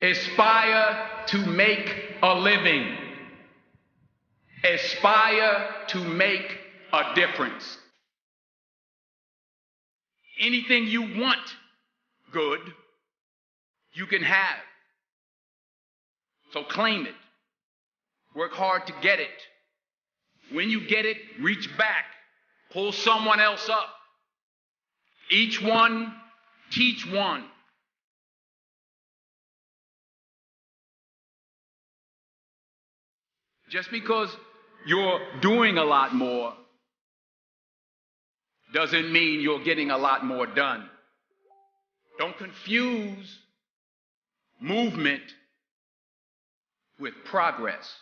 Aspire to make a living. Aspire to make a difference. Anything you want good, you can have. So claim it. Work hard to get it. When you get it, reach back. Pull someone else up. Each one, teach one. Just because you're doing a lot more doesn't mean you're getting a lot more done. Don't confuse movement with progress.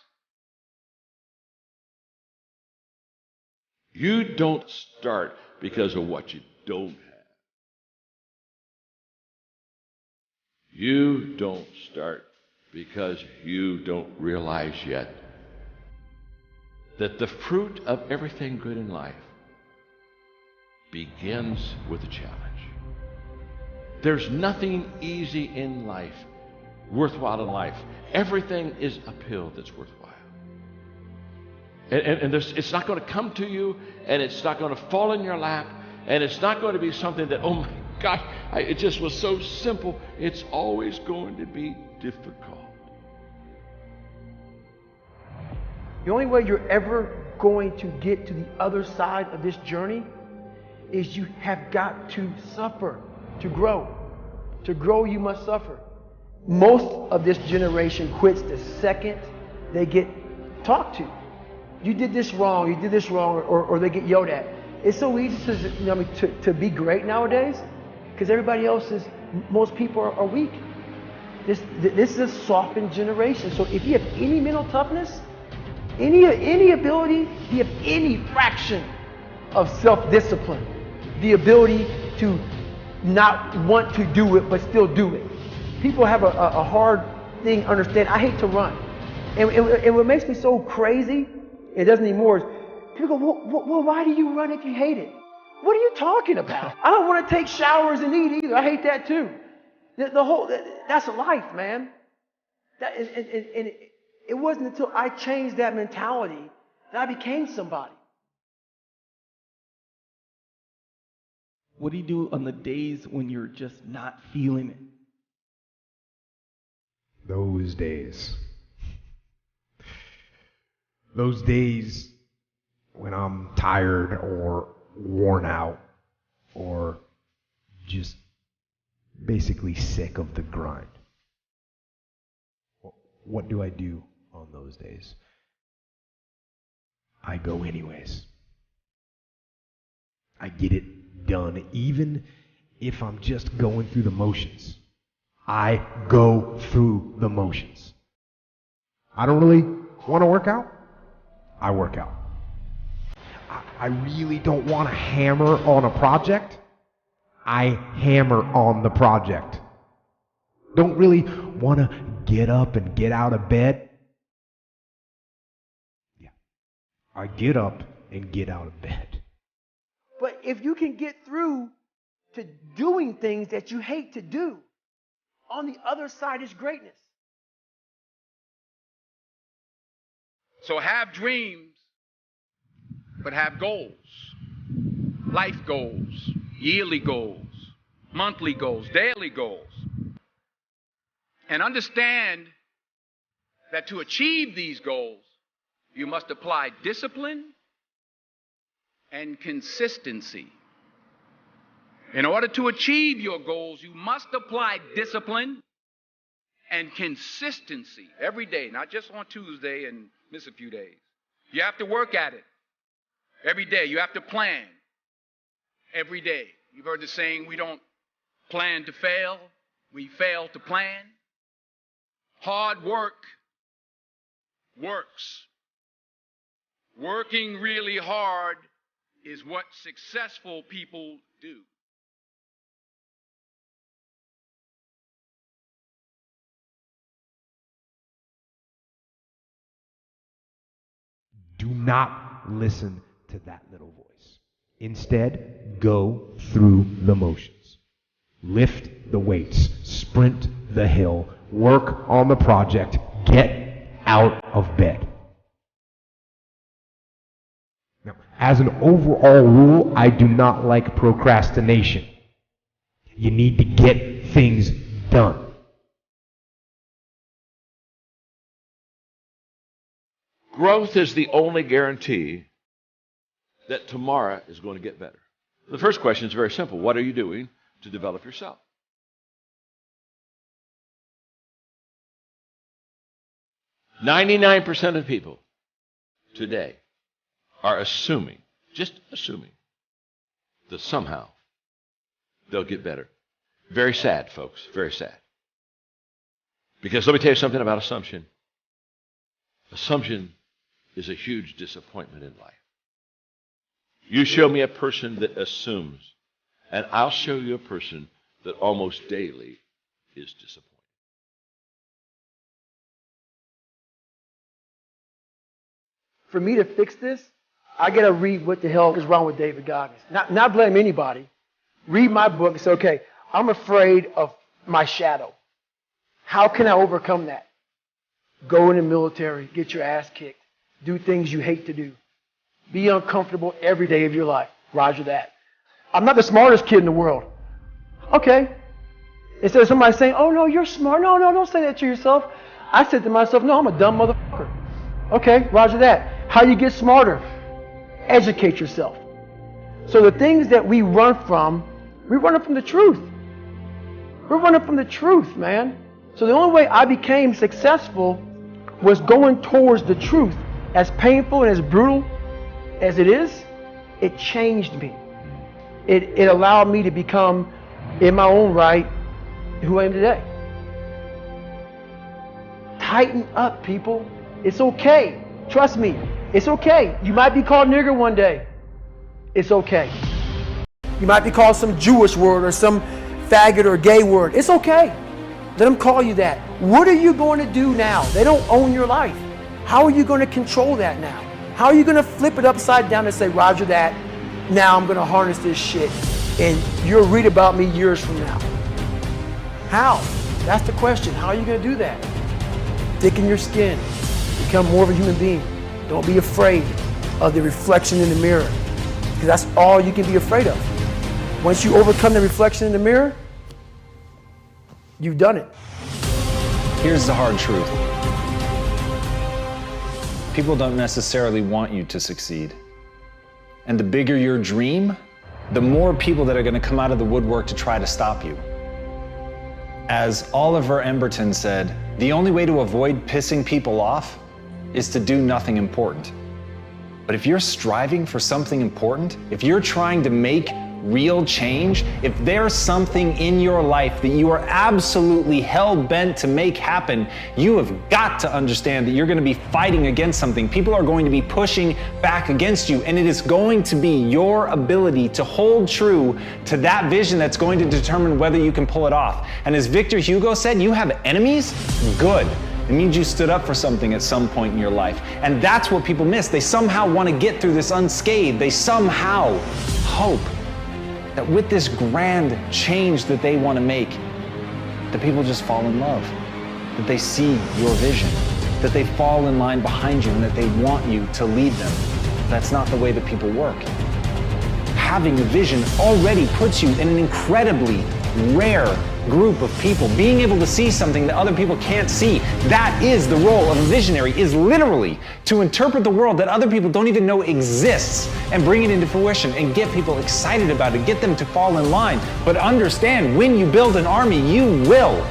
You don't start because of what you don't have. You don't start because you don't realize yet that the fruit of everything good in life begins with a challenge. There's nothing easy in life, worthwhile in life. Everything is uphill that's worthwhile. And it's not going to come to you, and it's not going to fall in your lap, and it's not going to be something that, oh my gosh, it just was so simple. It's always going to be difficult. The only way you're ever going to get to the other side of this journey is you have got to suffer to grow. To grow, you must suffer. Most of this generation quits the second they get talked to. You did this wrong, or they get yelled at. It's so easy to be great nowadays because everybody else is, most people are weak. This is a softened generation. So if you have any mental toughness, any ability, you have any fraction of self-discipline, the ability to not want to do it but still do it. People have a hard thing to understand. I hate to run. And what makes me so crazy, it doesn't anymore, is people go, well, why do you run if you hate it? What are you talking about? I don't want to take showers and eat either. I hate that too. That's life, man. It wasn't until I changed that mentality that I became somebody. What do you do on the days when you're just not feeling it? Those days when I'm tired or worn out or just basically sick of the grind. What do I do on those days? I go anyways. I get it done, even if I'm just going through the motions. I go through the motions. I don't really want to work out. I work out. I really don't want to hammer on a project. I hammer on the project. Don't really want to get up and get out of bed. Yeah, I get up and get out of bed. But if you can get through to doing things that you hate to do, on the other side is greatness. So have dreams, but have goals. Life goals, yearly goals, monthly goals, daily goals. And understand that to achieve these goals, you must apply discipline and consistency. In order to achieve your goals, you must apply discipline and consistency every day, not just on Tuesday and miss a few days. You have to work at it every day. You have to plan every day. You've heard the saying, we don't plan to fail, we fail to plan. Hard work works. Working really hard is what successful people do. Do not listen to that little voice. Instead, go through the motions. Lift the weights, sprint the hill, work on the project, get out of bed. Now, as an overall rule, I do not like procrastination. You need to get things done. Growth is the only guarantee that tomorrow is going to get better. The first question is very simple. What are you doing to develop yourself? %99 of people today are assuming, just assuming, that somehow they'll get better. Very sad, folks, very sad. Because let me tell you something about assumption. Assumption is a huge disappointment in life. You show me a person that assumes, and I'll show you a person that almost daily is disappointed. For me to fix this, I got to read what the hell is wrong with David Goggins. Not blame anybody. Read my book and say, okay, I'm afraid of my shadow. How can I overcome that? Go in the military, get your ass kicked, do things you hate to do. Be uncomfortable every day of your life. Roger that. I'm not the smartest kid in the world. Okay. Instead of somebody saying, oh no, you're smart. No, don't say that to yourself. I said to myself, no, I'm a dumb motherfucker. Okay, roger that. How do you get smarter? Educate yourself. So the things that we run from the truth. We're running from the truth, man. So the only way I became successful was going towards the truth. As painful and as brutal as it is, it changed me. It allowed me to become, in my own right, who I am today. Tighten up, people. It's okay. Trust me. It's okay. You might be called nigger one day. It's okay. You might be called some Jewish word or some faggot or gay word. It's okay. Let them call you that. What are you going to do now? They don't own your life. How are you going to control that now? How are you going to flip it upside down and say, roger that, now I'm going to harness this shit and you'll read about me years from now? How? That's the question. How are you going to do that? Thicken your skin. Become more of a human being. Don't be afraid of the reflection in the mirror, because that's all you can be afraid of. Once you overcome the reflection in the mirror, you've done it. Here's the hard truth. People don't necessarily want you to succeed. And the bigger your dream, the more people that are going to come out of the woodwork to try to stop you. As Oliver Emberton said, the only way to avoid pissing people off is to do nothing important. But if you're striving for something important, if you're trying to make real change, if there's something in your life that you are absolutely hell-bent to make happen, you have got to understand that you're going to be fighting against something. People are going to be pushing back against you, and it is going to be your ability to hold true to that vision that's going to determine whether you can pull it off. And as Victor Hugo said, you have enemies? Good. It means you stood up for something at some point in your life. And that's what people miss. They somehow want to get through this unscathed. They somehow hope that with this grand change that they want to make, that people just fall in love, that they see your vision, that they fall in line behind you and that they want you to lead them. That's not the way that people work. Having a vision already puts you in an incredibly rare group of people. Being able to see something that other people can't see, that is the role of a visionary, is literally to interpret the world that other people don't even know exists and bring it into fruition and get people excited about it, get them to fall in line. But understand, when you build an army, you will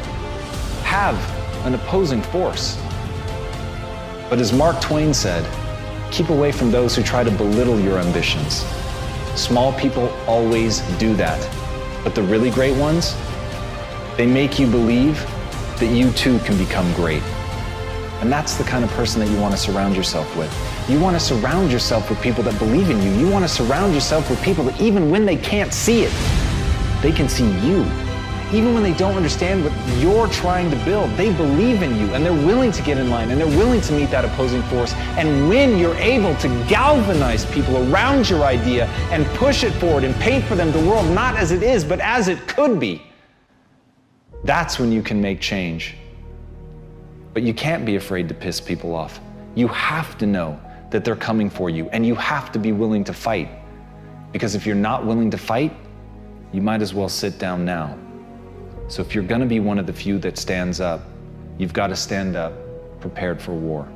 have an opposing force. But as Mark Twain said, keep away from those who try to belittle your ambitions. Small people always do that. But the really great ones, they make you believe that you too can become great. And that's the kind of person that you want to surround yourself with. You want to surround yourself with people that believe in you. You want to surround yourself with people that even when they can't see it, they can see you. Even when they don't understand what you're trying to build, they believe in you and they're willing to get in line and they're willing to meet that opposing force. And when you're able to galvanize people around your idea and push it forward and paint for them the world not as it is, but as it could be, that's when you can make change. But you can't be afraid to piss people off. You have to know that they're coming for you, and you have to be willing to fight. Because if you're not willing to fight, you might as well sit down now. So if you're gonna be one of the few that stands up, you've got to stand up prepared for war.